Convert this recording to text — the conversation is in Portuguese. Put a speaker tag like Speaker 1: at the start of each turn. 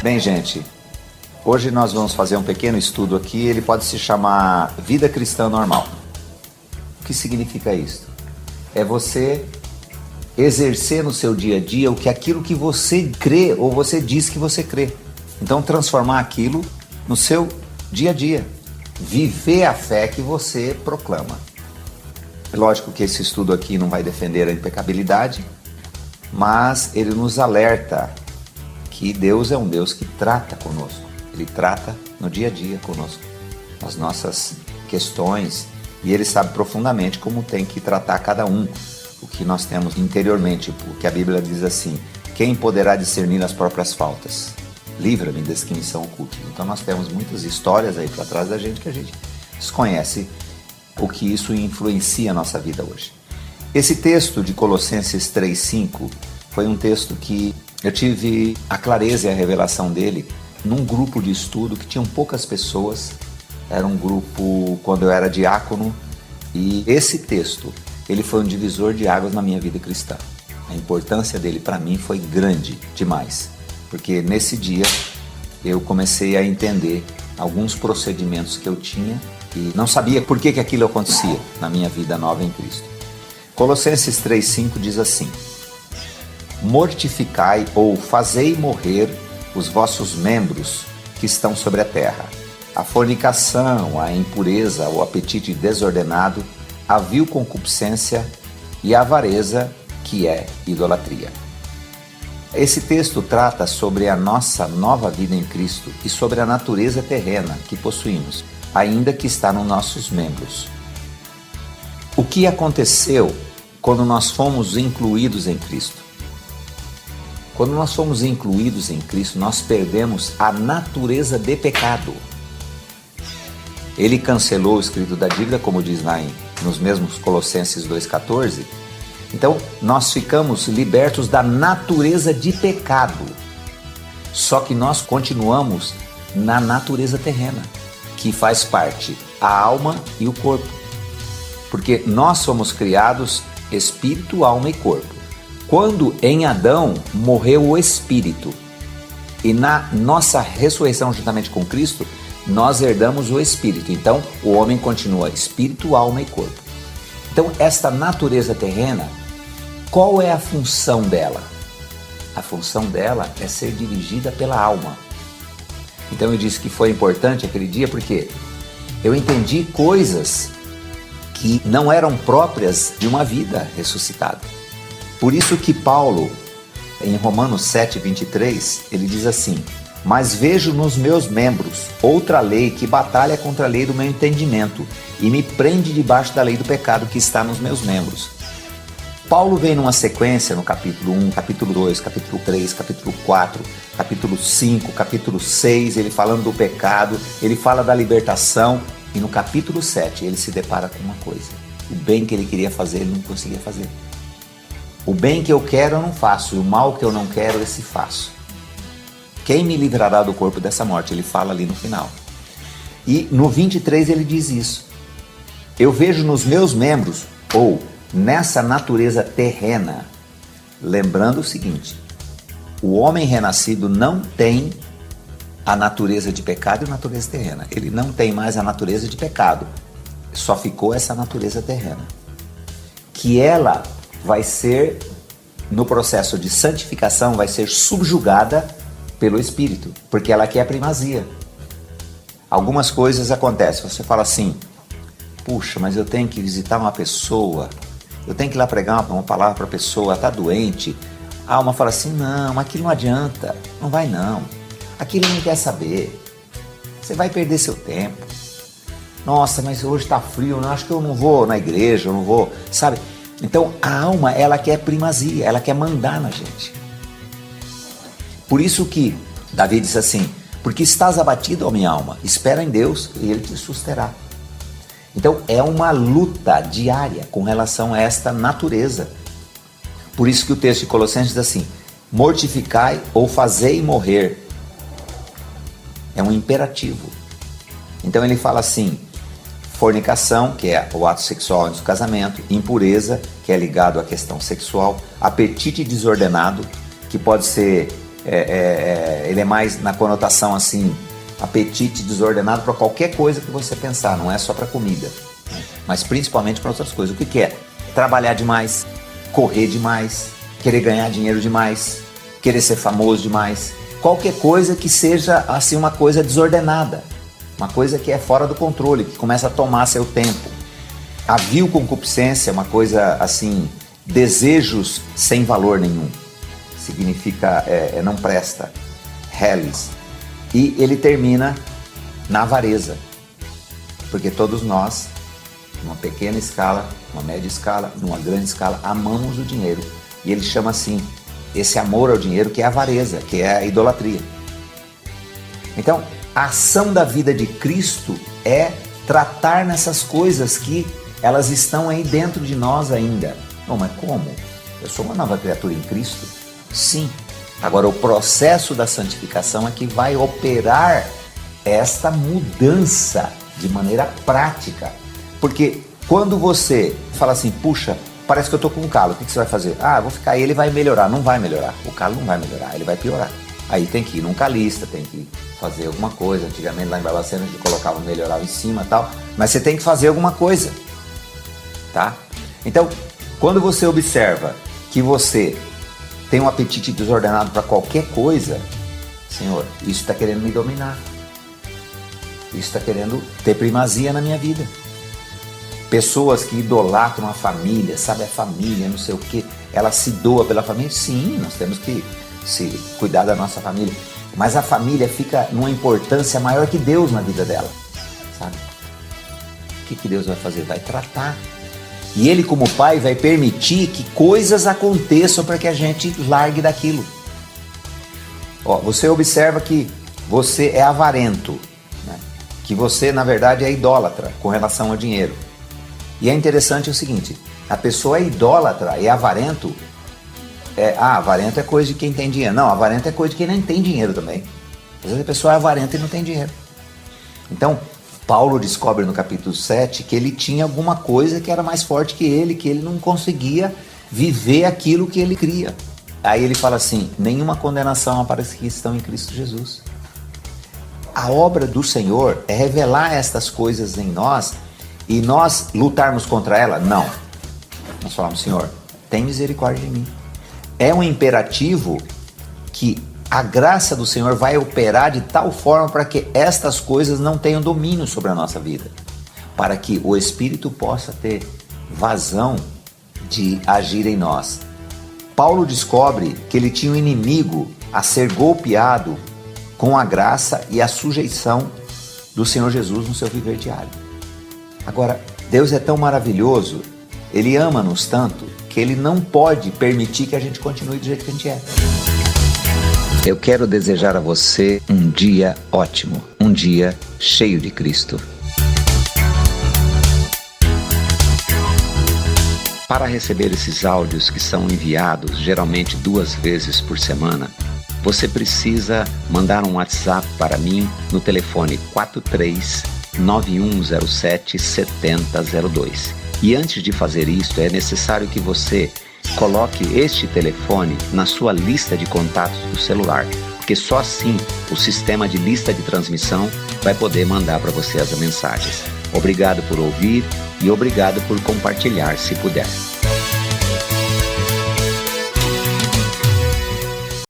Speaker 1: Bem, gente, hoje nós vamos fazer um pequeno estudo aqui, ele pode se chamar Vida Cristã Normal. O que significa isso? É você exercer no seu dia a dia aquilo que você crê ou você diz que você crê. Então transformar aquilo no seu dia a dia. Viver a fé que você proclama. Lógico que esse estudo aqui não vai defender a impecabilidade, mas ele nos alerta que Deus é um Deus que trata conosco. Ele trata no dia a dia conosco, as nossas questões, e Ele sabe profundamente como tem que tratar cada um, o que nós temos interiormente, porque a Bíblia diz assim: quem poderá discernir as próprias faltas? Livra-me das que me são ocultas. Então nós temos muitas histórias aí para trás da gente que a gente desconhece o que isso influencia a nossa vida hoje. Esse texto de Colossenses 3:5 foi um texto que eu tive a clareza e a revelação dele num grupo de estudo que tinham poucas pessoas. Era um grupo quando eu era diácono, e esse texto ele foi um divisor de águas na minha vida cristã. A importância dele para mim foi grande demais, porque nesse dia eu comecei a entender alguns procedimentos que eu tinha e não sabia por que aquilo acontecia na minha vida nova em Cristo. Colossenses 3:5 diz assim: mortificai ou fazei morrer os vossos membros que estão sobre a terra: a fornicação, a impureza, o apetite desordenado, a vil concupiscência e a avareza, que é idolatria. Esse texto trata sobre a nossa nova vida em Cristo e sobre a natureza terrena que possuímos, ainda que está nos nossos membros. O que aconteceu quando nós fomos incluídos em Cristo? Quando nós fomos incluídos em Cristo, nós perdemos a natureza de pecado. Ele cancelou o escrito da dívida, como diz lá nos mesmos Colossenses 2,14. Então, nós ficamos libertos da natureza de pecado. Só que nós continuamos na natureza terrena, que faz parte a alma e o corpo. Porque nós somos criados espírito, alma e corpo. Quando em Adão morreu o espírito e na nossa ressurreição juntamente com Cristo, nós herdamos o espírito. Então o homem continua espírito, alma e corpo. Então esta natureza terrena, qual é a função dela? A função dela é ser dirigida pela alma. Então eu disse que foi importante aquele dia porque eu entendi coisas que não eram próprias de uma vida ressuscitada. Por isso que Paulo, em Romanos 7:23, ele diz assim: mas vejo nos meus membros outra lei que batalha contra a lei do meu entendimento e me prende debaixo da lei do pecado que está nos meus membros. Paulo vem numa sequência no capítulo 1, capítulo 2, capítulo 3, capítulo 4, capítulo 5, capítulo 6, ele falando do pecado, ele fala da libertação, e no capítulo 7 ele se depara com uma coisa: o bem que ele queria fazer ele não conseguia fazer. O bem que eu quero eu não faço, e o mal que eu não quero esse faço. Quem me livrará do corpo dessa morte? Ele fala ali no final. E no 23 ele diz isso: eu vejo nos meus membros, ou nessa natureza terrena, lembrando o seguinte: o homem renascido não tem a natureza de pecado e a natureza terrena. Ele não tem mais a natureza de pecado, só ficou essa natureza terrena, que ela vai ser, no processo de santificação, vai ser subjugada pelo Espírito, porque ela quer a primazia. Algumas coisas acontecem, você fala assim: puxa, mas eu tenho que visitar uma pessoa, eu tenho que ir lá pregar uma palavra para a pessoa, está doente. A alma fala assim: não, aquilo não adianta, não vai não, aquilo não quer saber, você vai perder seu tempo. Nossa, mas hoje está frio, acho que eu não vou na igreja, eu não vou, sabe? Então a alma, ela quer primazia, ela quer mandar na gente. Por isso que Davi diz assim: porque estás abatido, ó minha alma, espera em Deus e Ele te susterá. Então é uma luta diária com relação a esta natureza. Por isso que o texto de Colossenses diz assim: mortificai ou fazei morrer. É um imperativo. Então ele fala assim: fornicação, que é o ato sexual antes do casamento; impureza, que é ligado à questão sexual; apetite desordenado, que pode ser ele é mais na conotação assim, apetite desordenado para qualquer coisa que você pensar, não é só para comida, mas principalmente para outras coisas. O que é? Trabalhar demais, correr demais, querer ganhar dinheiro demais, querer ser famoso demais, qualquer coisa que seja assim uma coisa desordenada, uma coisa que é fora do controle, que começa a tomar seu tempo. A vil concupiscência é uma coisa assim, desejos sem valor nenhum, significa não presta, relis. E ele termina na avareza, porque todos nós, numa pequena escala, numa média escala, numa grande escala, amamos o dinheiro. E ele chama assim, esse amor ao dinheiro, que é a avareza, que é a idolatria. Então, a ação da vida de Cristo é tratar nessas coisas que elas estão aí dentro de nós ainda. Não, mas como? Eu sou uma nova criatura em Cristo? Sim. Agora, o processo da santificação é que vai operar esta mudança de maneira prática. Porque quando você fala assim, puxa, parece que eu estou com um calo, o que você vai fazer? Ah, vou ficar aí, ele vai melhorar. Não vai melhorar, o calo não vai melhorar, ele vai piorar. Aí tem que ir num calista, tem que fazer alguma coisa. Antigamente lá em Barbacena a gente colocava um melhoral em cima e tal, mas você tem que fazer alguma coisa, tá? Então, quando você observa que você tem um apetite desordenado para qualquer coisa, Senhor, isso está querendo me dominar. Isso está querendo ter primazia na minha vida. Pessoas que idolatram a família, sabe, a família, não sei o que, ela se doa pela família. Sim, nós temos que se cuidar da nossa família, mas a família fica numa importância maior que Deus na vida dela, sabe? O que Deus vai fazer? Vai tratar. E Ele, como Pai, vai permitir que coisas aconteçam para que a gente largue daquilo. Ó, você observa que você é avarento, né? Que você, na verdade, é idólatra com relação ao dinheiro. E é interessante o seguinte, a pessoa é idólatra e avarento, avarento é coisa de quem tem dinheiro. Não, avarento é coisa de quem não tem dinheiro também. Às vezes a pessoa é avarenta e não tem dinheiro. Então, Paulo descobre no capítulo 7 que ele tinha alguma coisa que era mais forte que ele não conseguia viver aquilo que ele cria. Aí ele fala assim, nenhuma condenação para os que estão em Cristo Jesus. A obra do Senhor é revelar estas coisas em nós e nós lutarmos contra ela? Não. Nós falamos, Senhor, tem misericórdia de mim. É um imperativo que a graça do Senhor vai operar de tal forma para que estas coisas não tenham domínio sobre a nossa vida, para que o Espírito possa ter vazão de agir em nós. Paulo descobre que ele tinha um inimigo a ser golpeado com a graça e a sujeição do Senhor Jesus no seu viver diário. Agora, Deus é tão maravilhoso, Ele ama-nos tanto, que Ele não pode permitir que a gente continue do jeito que a gente é. Eu quero desejar a você um dia ótimo, um dia cheio de Cristo. Para receber esses áudios que são enviados geralmente 2 vezes por semana, você precisa mandar um WhatsApp para mim no telefone 43-9107-7002. E antes de fazer isso, é necessário que você coloque este telefone na sua lista de contatos do celular, porque só assim o sistema de lista de transmissão vai poder mandar para você as mensagens. Obrigado por ouvir e obrigado por compartilhar se puder.